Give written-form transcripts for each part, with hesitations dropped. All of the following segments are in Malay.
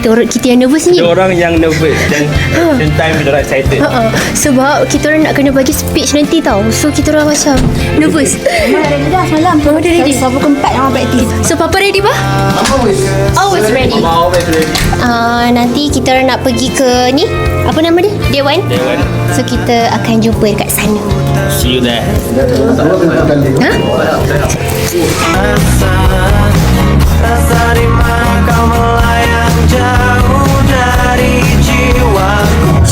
kita yang nervous ni. Ada orang yang nervous dan same time kita orang excited. Sebab kita orang nak kena bagi speech nanti tau. So kita orang macam nervous. Mama dah ready dah semalam. Mama dah ready. Saya pukul 4 Mama practice. So Papa ready bah? Always ready. Always ready. Nanti kita orang nak pergi ke ni, apa nama dia? Dewan. So kita akan jumpa dekat sana. See you there. Rasa di mana kau melayang jauh dari jiwaku.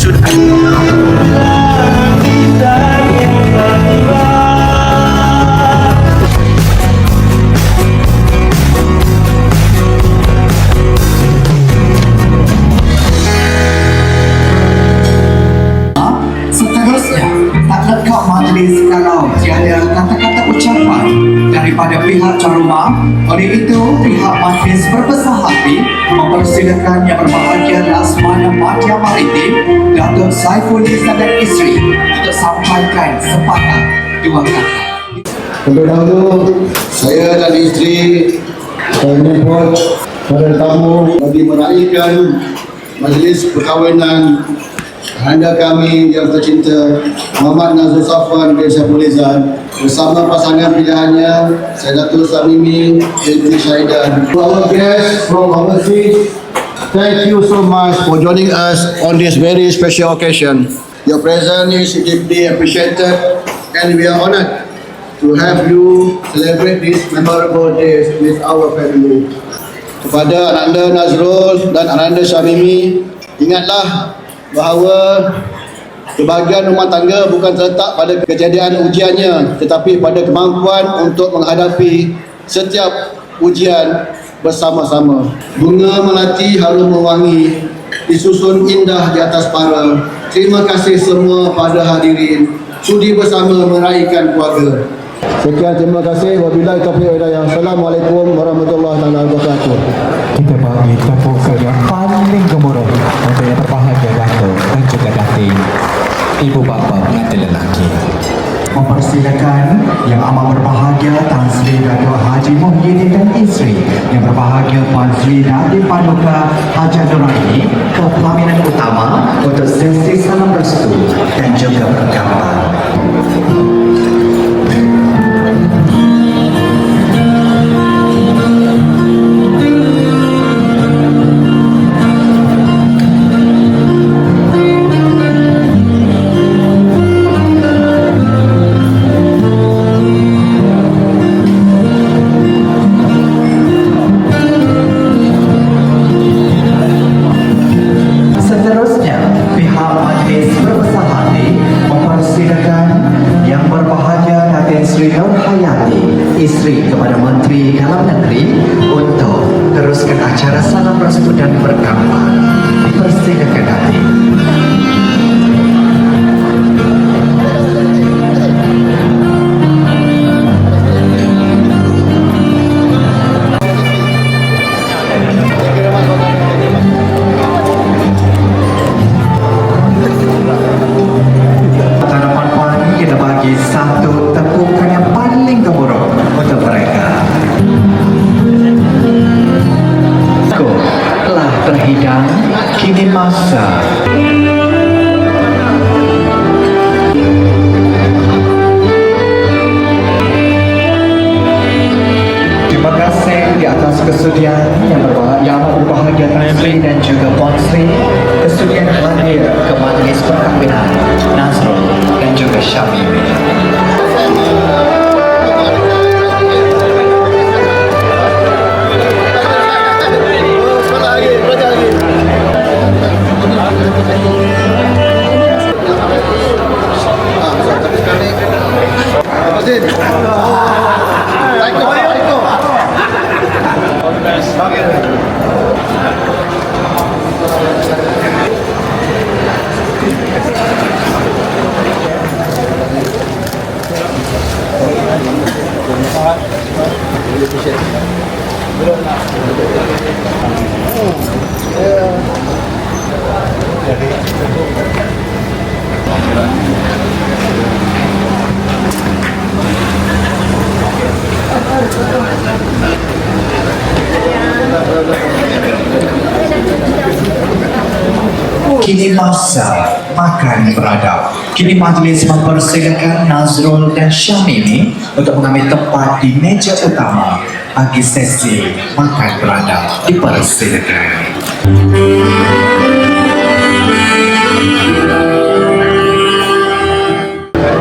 Seterusnya, tak lengkap majlis kalau tiada kata-kata ucapan daripada pihak tuan rumah. Oleh itu, pihak majlis berbesar hati mempersilakan yang berbahagia Laksamana Madya Maritim Datuk Saiful Nisa dan isteri untuk sampaikan sepatah dua kata. Untuk dahulu, saya dan isteri saya menyebut pada tamu bagi meraihkan majlis perkahwinan anda kami yang tercinta Muhammad Nazrul Safwan bin Saiful Izan bersama pasangan pilihannya Saidatul Samimi binti Syahidan. To our guests from overseas, thank you so much for joining us on this very special occasion. Your presence is deeply appreciated and we are honored to have you celebrate this memorable days with our family. Kepada Ananda Nazrul dan Ananda Syamimi, ingatlah bahawa kebahagiaan rumah tangga bukan terletak pada kejadian ujiannya, tetapi pada kemampuan untuk menghadapi setiap ujian bersama-sama. Bunga melati harum mewangi, disusun indah di atas para. Terima kasih semua pada hadirin sudi bersama meraihkan keluarga. Sekian, terima kasih. Wabillahi taufiq wal hidayah. Assalamualaikum warahmatullahi wabarakatuh. Kita bagi tepuk yang paling gemuruh untuk yang berbahagia Datuk dan juga Datin, ibu bapa pengantin lelaki. Mempersilakan yang amat berbahagia Tan Sri Datuk Haji Muhyiddin dan isteri, yang berbahagia Puan Sri Nadim Paduka Hajah Nuraini ke pelaminan utama untuk sesi salam restu dan juga perkawinan. Isteri kepada Menteri Dalam Negeri untuk teruskan acara salam restu dan perkawinan. Dipersilakan Datin. Puan-puan, kita bagi satu tepukan yang paling gemuruh untuk mereka. Telah terhidang, kini masa terima kasih di atas kesudian yang berbahagia Tan Sri dan juga Puan Sri kesudian hadir ke majlis perkahwinan Nazrul dan juga Syamimi. kini masa makan beradab. Kini majlis mempersilakan Nazrul dan Syamini untuk mengambil tempat di meja utama bagi sesi makan beradab. Dipersilakan.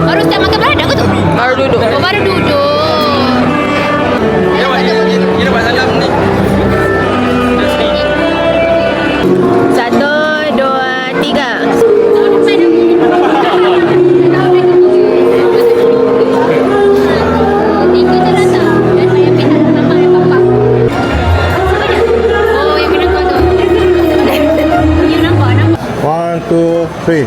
Baru start makan beradab ke tu? Baru duduk. Oh, baru duduk. Satu, dua, tiga. One, two, three.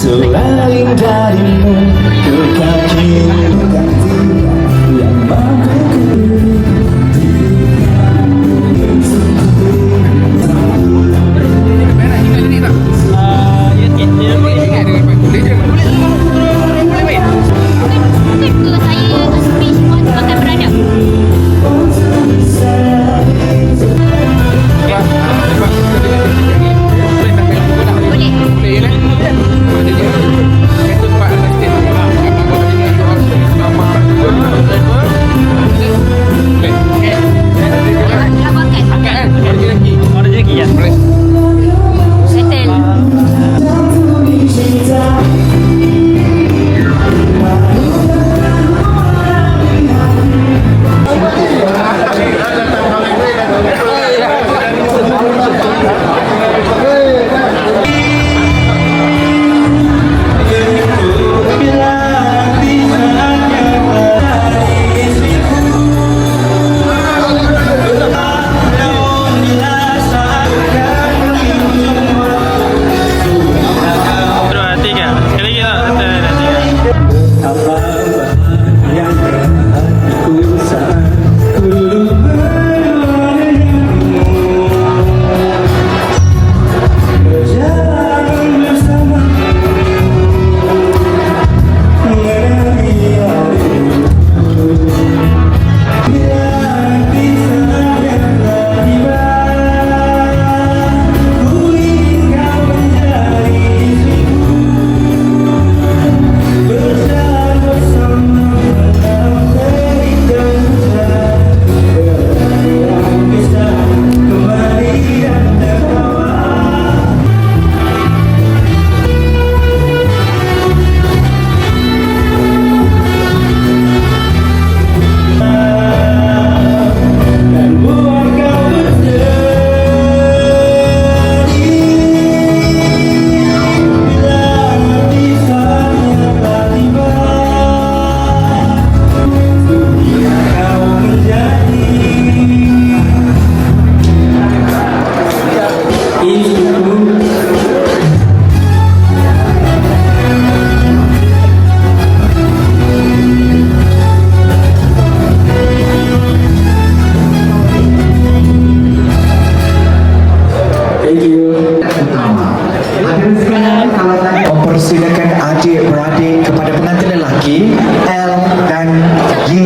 Selain darimu ke kaki yang mampu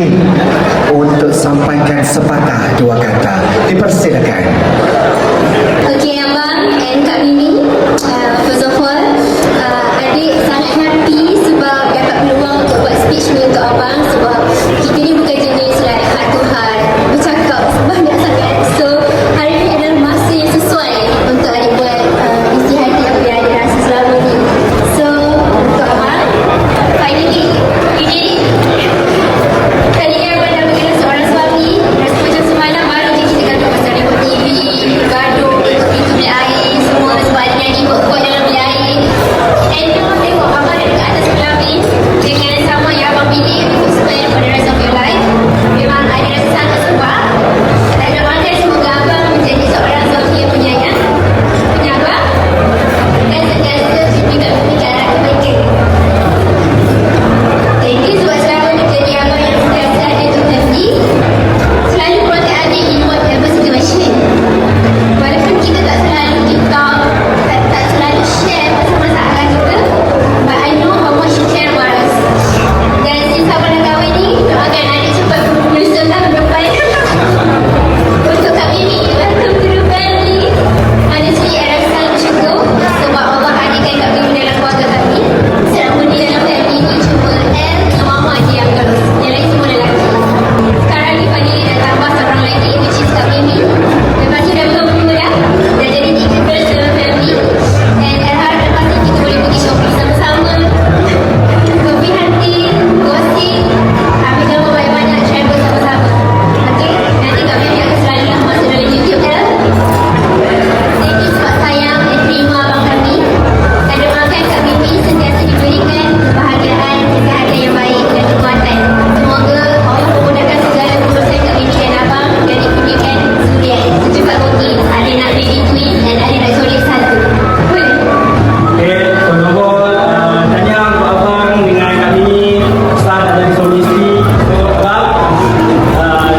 Yin untuk sampaikan sepatah dua kata. Dipersilakan. Okay, Abang and Kak Mimi. First of all, adik sangat happy sebab dapat peluang untuk buat speech ni untuk Abang, sebab kita ni bukan jenis like heart to heart bercakap banyak sangat. So hari ni adalah masa yang sesuai untuk adik buat isi hati apa yang adik rasa selama ni. So untuk Abang, finally you did it. Tadi kan Abang dah mengenal seorang suami. Rasa macam semalam baru je kita gaduh pasal remote TV, gaduh untuk pintu bilik air semua sebab ada nyanyi kuat-kuat dalam bilik air. And Abang tengok Abang ada dekat atas pelamin dengan sama yang Abang pilih untuk spend for the rest of your life. Memang ada rasa sangat sebab dan doakan semoga Abang menjadi seorang suami yang penyayang, penyabar dan sentiasa juga memberikan arah kebaikan. Thank you sebab selama ni jadi Abang yang sentiasa ada untuk family, selalu protect adik in whatever situation. Walaupun kita tak selalu TikTok, tak selalu share pasal masalah kita, but I know how much you care about us. Dan since Abang dah kahwin ni, doakan adik cepat berusaha tahun depan. Untuk Kak Mimi, welcome to the family. Honestly, I rasa sangat bersyukur sebab Allah hadirkan Kak Mimi dalam keluarga kami. Selama ni dalam family ni cuma El dengan Mama je yang girls, yang lain semua lelaki. Sekarang ni finally dah tambah seorang lagi, which is Kak Mimi. Lepas tu dah bertemu dah jadi 3 girls dalam family. And I harap lepas ni kita boleh pergi shopping sama-sama, kopi hati, gosip, ambil gambar banyak-banyak, travel sama-sama. Okay, nanti Kak Mimi akan selalu lah masuk dalam YouTube El. Thank you sebab sayang dan terima abang kami. Dan doakan Kak Mimi sentiasa diberikan kebahagiaan, kesihatan yang baik dan kekuatan. Semoga Allah memudahkan segala urusan Kak Mimi dan abang dan dikurniakan surian secepat mungkin. Ada nak baby twin dan ada nak solid satu. Boleh? Okay, first of all, tanya untuk Abang dengan Kak Mimi sah dah jadi suami isteri. So, Abang,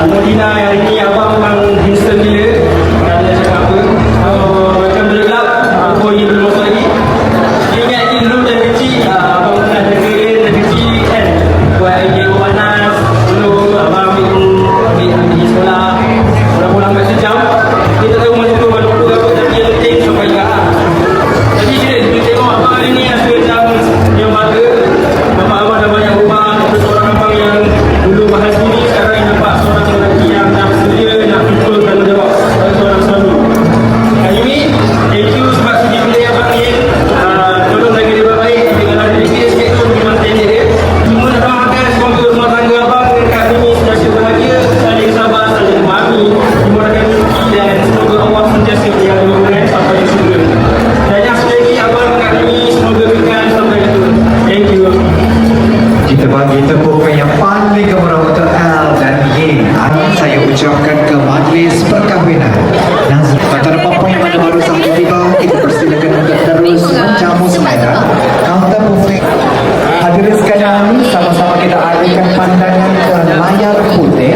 Modina hari ni Abang memang handsome gila. Tak ada cakap apa. Macam gelap, aku ni belum masuk lagi. Dia ingat lagi dulu dan kecil, Abang pernah jaga dia dan kecil kan. Buat dia panas, dulu Abang ambil sekolah. Pulang-pulang kat sejam. Dia tak tahu masa tu Abang lupa apa, tapi yang penting sampai juga. Jadi dia tengok Abang hari ni rasa macam yang bangga. Bapak Abang dah banyak rumah. Ada seorang abang yang dulu bahas sini, sekarang nampak seorang lelaki yang nak sedia, nak pikul tanggungjawab seorang suami. Kak Yumi, thank you sebab sudi pilih Abang ni. Tolong jaga dia baik-baik. Dengan ada dia sikit tu memang tender dia. Cuma nak doakan semoga rumah tangga Abang dengan Kak Yumi sentiasa bahagia, saling sabar, saling memahami, dimurahkan rezeki dan semoga Allah sentiasa menjaga hubungan sampai di surga. Dan yang sekali lagi Abang Kak Yumi semoga kekal sampai itu. Thank you. Kita bagi tepukan yang paling gemuruh untuk El dan Yin. Saya ucapkan ke majlis perkahwinan. Kata apa yang mana baru saja tiba, kita persilakan untuk terus menjamu selera. Counter buffet. Hadirin sekalian, sama-sama kita alihkan pandangan ke layar putih.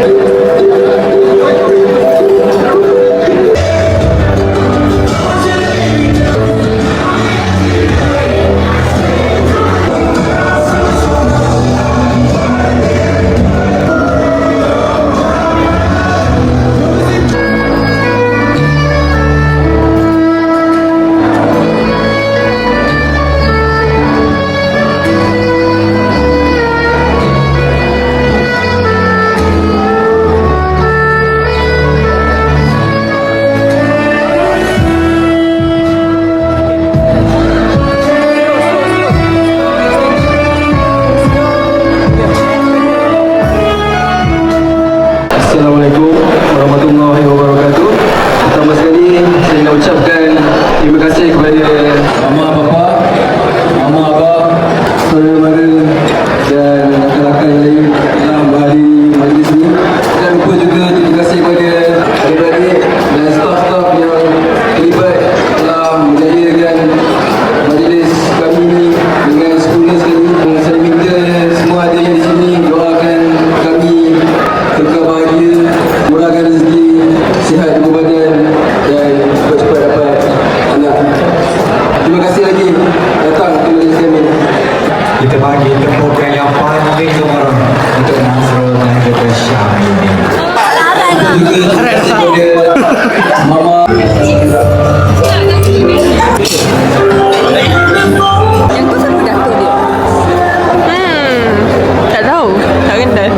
Syahrini. Mama Yang tu siapa Datuk dia? Tak tahu. Tak kenal.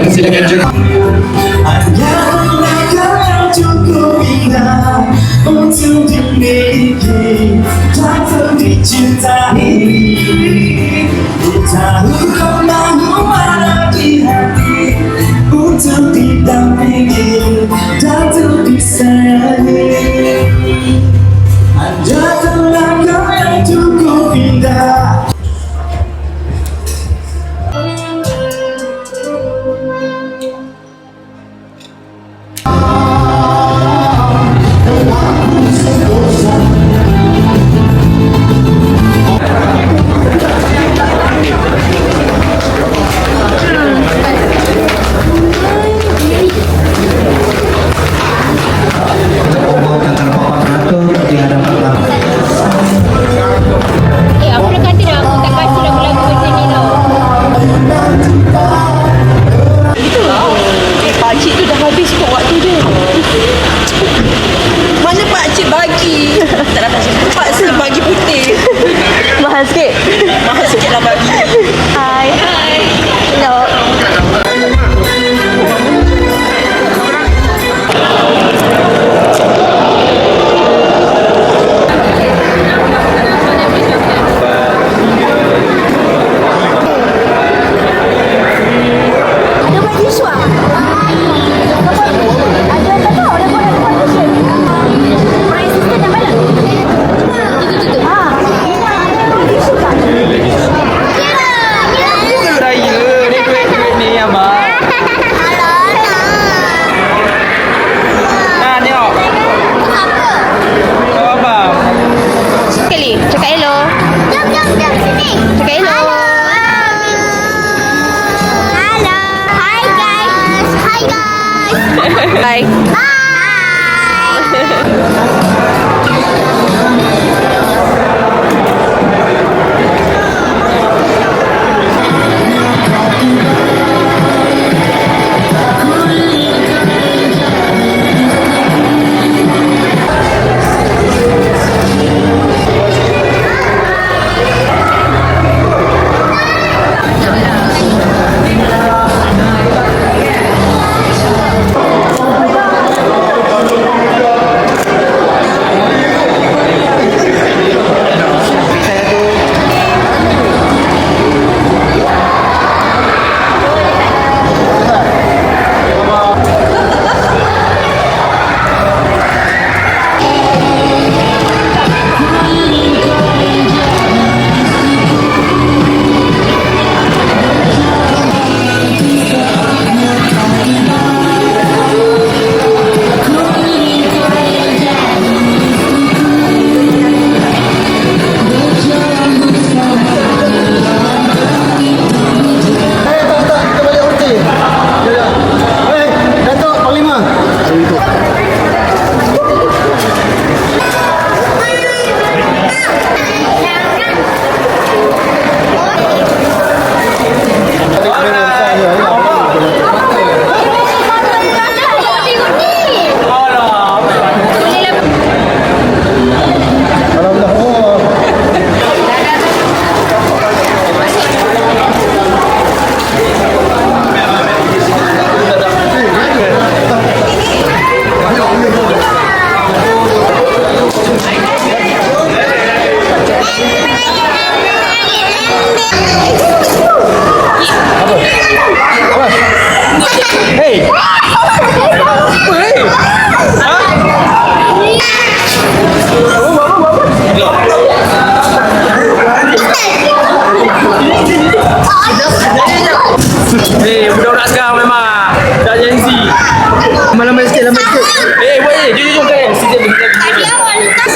Persilakan juga. Hanya kau yang cukup indah untuk dimiliki dan untuk dicintai. Ku tahu kau mahu ada di hati untuk didampingi dan untuk disayangi. Hanya kau yang cukup indah. Membawakan terpapat beratur di hadapan Apa nak kata dah? Aku tak kasi dah berlagu macam ni tau. Pakcik tu dah habis kok waktu dia. Mana pakcik bagi? Tak dapat pakcik bagi putih. Mahal sikit. Mahal sikit lah bagi. Hai. Hai. Hello. Ada baju suam. Ada tak tahu ada buat fashion. My sister dah mana? Tu. Ah. Ada baju suam. Raya ni duit ni abang. Nah, tengok. Kau abang. Sekali, cakap hello. Jom sini. Cakap hello. Hello. Hi guys. Hi guys. Bye. Budak-budak sekarang memang dah Gen Z. Lambat sikit. Boleh. Jom kan. Season ni. Tadi awak letak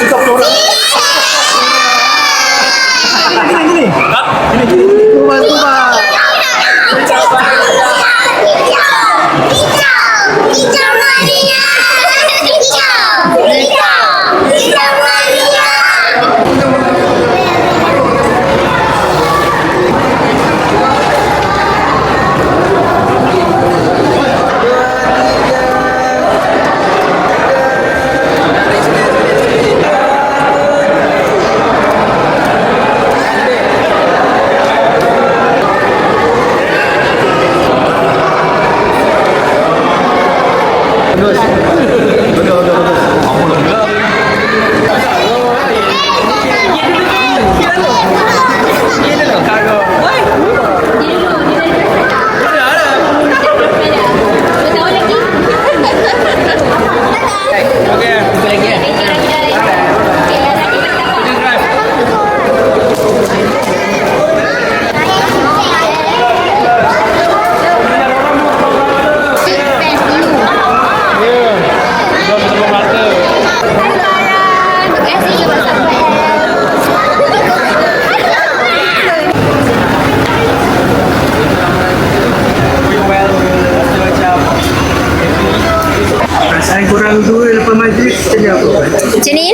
Perasaan korang dua lepas majlis macam apa? Macam ni?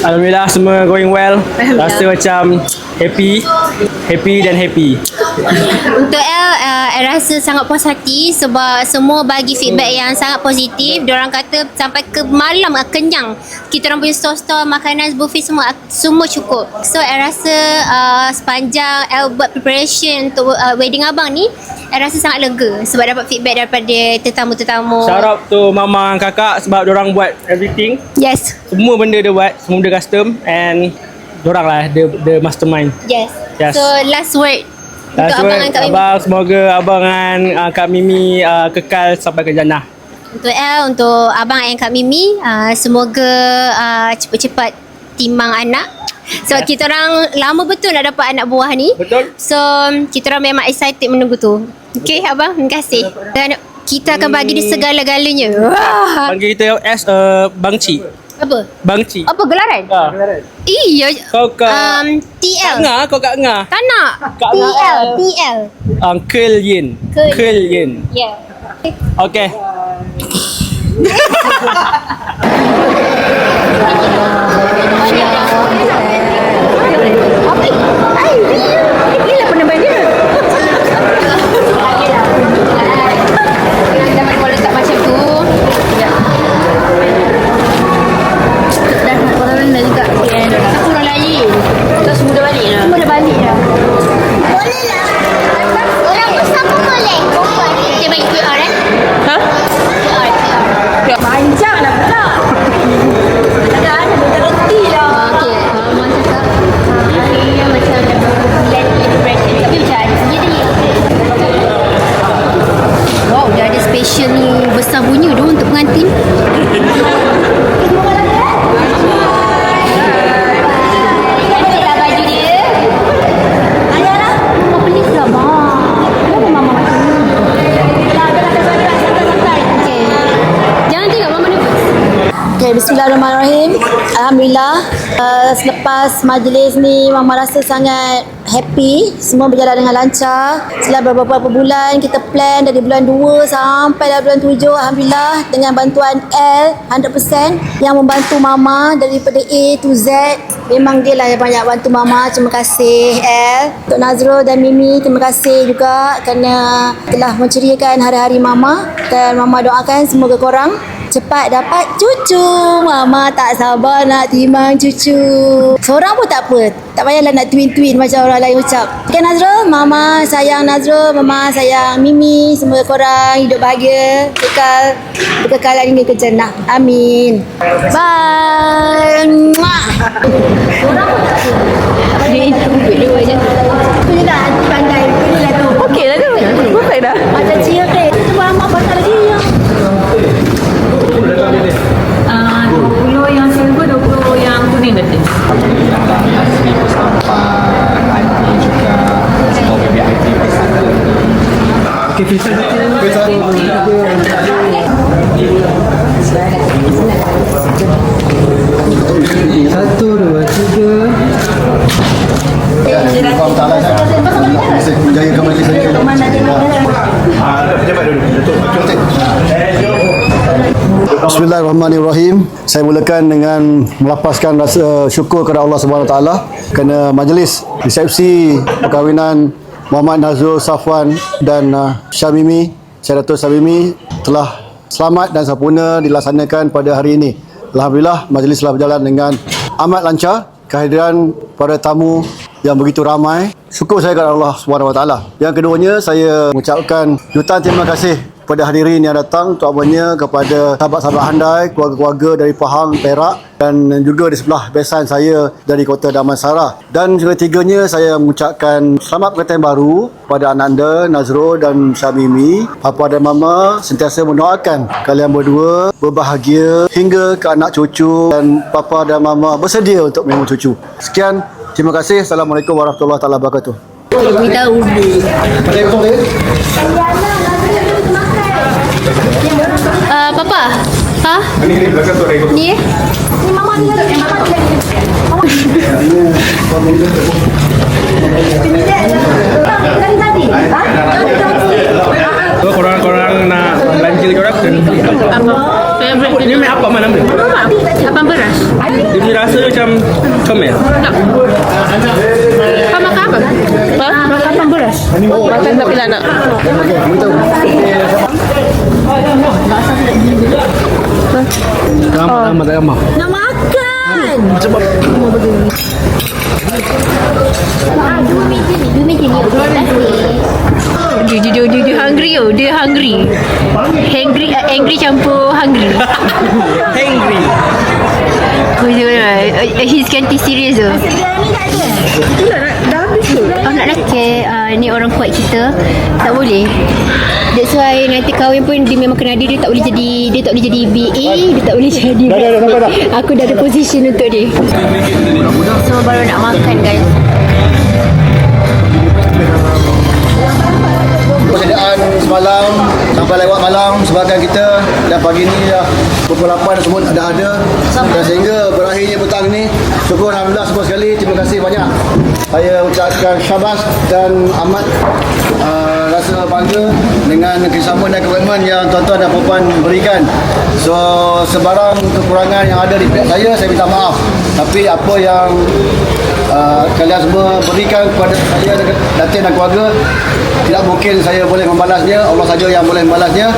Alhamdulillah semua going well. Rasa macam happy dan happy. Untuk I rasa sangat puas hati sebab semua bagi feedback yang sangat positif. Diorang kata sampai ke malam kenyang. Kita orang punya store-store makanan buffet semua cukup. So I rasa sepanjang I buat preparation untuk wedding abang ni, I rasa sangat lega sebab dapat feedback daripada tetamu-tetamu. Shout out to mama dan kakak sebab diorang buat everything. Yes. Semua benda dia buat, semua benda custom and diorang lah the mastermind. Yes. Yes. So last word untuk Last abang word, dan Kak Mimi. abang, semoga abang dan Kak Mimi kekal sampai ke jannah. Untuk untuk abang and Kak Mimi, semoga cepat-cepat timbang anak. Sebab kita orang lama betul nak dapat anak buah ni. Betul. So kita orang memang excited menunggu tu. Okay abang, terima kasih. Dan kita akan bagi dia segala-galanya. Wah. Panggil kita as Bang Cik. Apa? Bang Cik. Apa gelaran? Iya. Kau Kak TL. Ngah, kau Kak Ngah. Tak nak. Kak TL. Kel Yin. Kel Yin. Yeah. Okay. Gila penambahan dia. Dapat kau letak macam tu. Dah orang lain dah juga. Aku orang lain. Kita semua dah balik dah. Semua dah balik dah. Boleh lah. Orang besar pun boleh. Dia bagi QR Ha? QR. Panjang lah pula. Ada berhenti lah. Okey, Mak cakap hari macam ada blend impression tapi macam ada sendiri. Wow, dia ada special ni besar punya tu untuk pengantin. Cantiklah baju dia. Ayahlah. Mama please lah, Mak. Kenapa Mama macam ni? Dah, santai. Okey. Jangan tengok Mama nervous. Okay, bismillahirrahmanirrahim. Alhamdulillah, selepas majlis ni Mama rasa sangat happy. Semua berjalan dengan lancar. Setelah beberapa bulan kita plan dari bulan 2 sampai dah bulan 7, Alhamdulillah dengan bantuan L 100% yang membantu Mama daripada A to Z. Memang dia lah yang banyak bantu Mama. Terima kasih L. Untuk Nazrul dan Mimi, terima kasih juga kerana telah menceriakan hari-hari Mama. Dan Mama doakan semoga korang cepat dapat cucu. Mama tak sabar nak timbang cucu. Seorang pun tak apa. Tak payahlah nak twin-twin macam orang lain ucap. Okay Nazrul, Mama sayang Nazrul, Mama sayang Mimi. Semoga korang hidup bahagia, berkekalan hingga ke jannah. Amin. Bye. Muah. Seorang pun tak apa. Dia dua je. Dia dah pandai. Dia dah tu. Okey lah tu. Perfect dah. Macam cia ke. Cuba Mama patah lagi ya. 20 yang silver, 20 yang kuning kata. Alhamdulillah lah, asli bersama IT juga. Semoga VIP bersama. Okay, Faisal. Satu, dua, tiga. Kau tak lah saya menjayakan majlis saya. Bismillahirrahmanirrahim. Saya mulakan dengan melapaskan rasa syukur kepada Allah Subhanahu Wa Taala kerana majlis resepsi perkahwinan Muhammad Nazrul Safwan dan Syamimi, Syaratul Syamimi telah selamat dan sempurna dilaksanakan pada hari ini. Alhamdulillah majlis telah berjalan dengan amat lancar. Kehadiran para tamu yang begitu ramai. Syukur saya kepada Allah Subhanahu Wa Taala. Yang keduanya, saya mengucapkan jutaan terima kasih kepada hadirin yang datang, terutamanya kepada sahabat-sahabat handai, keluarga-keluarga dari Pahang, Perak dan juga di sebelah besan saya dari Kota Damansara. Dan ketiganya saya mengucapkan selamat perkhidmatan baru pada Ananda, Nazrul dan Syamimi. Papa dan Mama sentiasa mendoakan kalian berdua berbahagia hingga ke anak cucu dan Papa dan Mama bersedia untuk menerima cucu. Sekian, terima kasih. Assalamualaikum warahmatullahi wabarakatuh. Beritahu. Papa. Ha? Ni? Ni mama ni. So korang nak belanja korang Apa? Favorite ni apa mana ni? Apa beras? Dia punya rasa macam comel. Apa makan apa? Makan apa beras? Makan tapi lah nak. Ramah tak ramah. Nak makan. Cuba. Dua meja ni. Dia hungry oh. Dia hungry. Angry campur hungry. Hungry. He's getting serious tu. Nak lelaki ni orang kuat kita tak boleh. That's why nanti kahwin pun dia memang kena ada, dia tak boleh jadi BA, dia tak boleh jadi aku dah ada position untuk dia. So baru nak makan guys. Persediaan semalam sampai lewat malam sebahagian kita dan pagi ni dah pukul 8 semua dah ada dan sehingga berakhirnya petang ni syukur Alhamdulillah semua sekali. Terima kasih banyak. Saya ucapkan syabas dan amat rasa bangga dengan kerjasama dan komitmen yang tuan-tuan dan puan berikan. So sebarang kekurangan yang ada di pihak saya minta maaf. Tapi apa yang kalian semua berikan kepada saya dan Datin dan keluarga, tidak mungkin saya boleh membalasnya. Allah saja yang boleh membalasnya.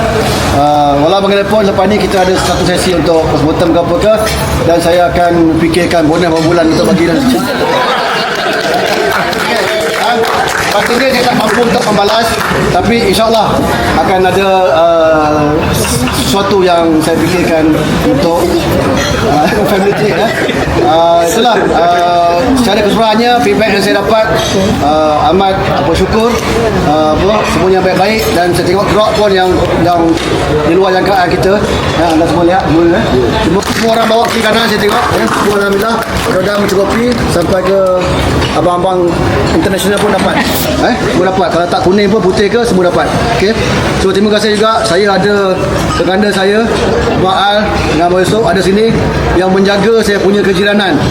Walau bagaimanapun lepas ni kita ada satu sesi untuk postmortem ke apa ke, dan saya akan fikirkan bonus berapa bulan untuk bagi dan pastinya saya tak mampu untuk membalas, tapi insyaAllah akan ada sesuatu yang saya fikirkan untuk family trip. Itulah secara keseluruhannya feedback yang saya dapat amat bersyukur, semuanya baik-baik, dan saya tengok gerak pun yang di luar jangkaan kita. Anda semua lihat semua orang bawa kiri kanan, saya tengok semua Alhamdulillah dah mencukupi sampai ke abang-abang international pun dapat. Semua dapat. Kalau tak kuning pun putih ke semua dapat. Okey. So terima kasih juga. Saya ada legenda saya Abang Al dengan Abang Yusof ada sini yang menjaga saya punya kejiranan. 1,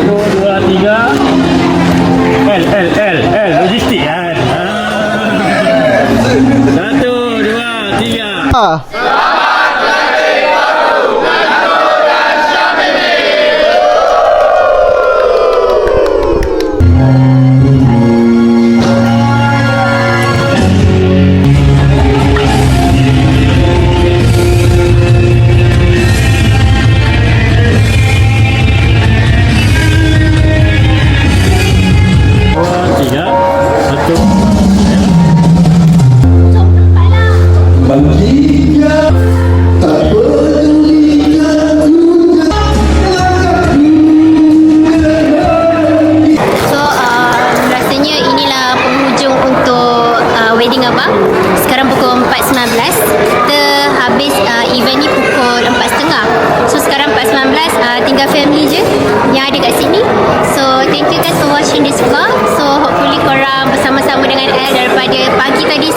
2, 3. L logistik kan. 1, 2, 3. Sekarang pukul 4.19. Kita habis event ni pukul 4.30. So sekarang 4.19, tinggal family je yang ada kat sini. So thank you guys for watching this vlog. So hopefully korang bersama-sama dengan El daripada pagi tadi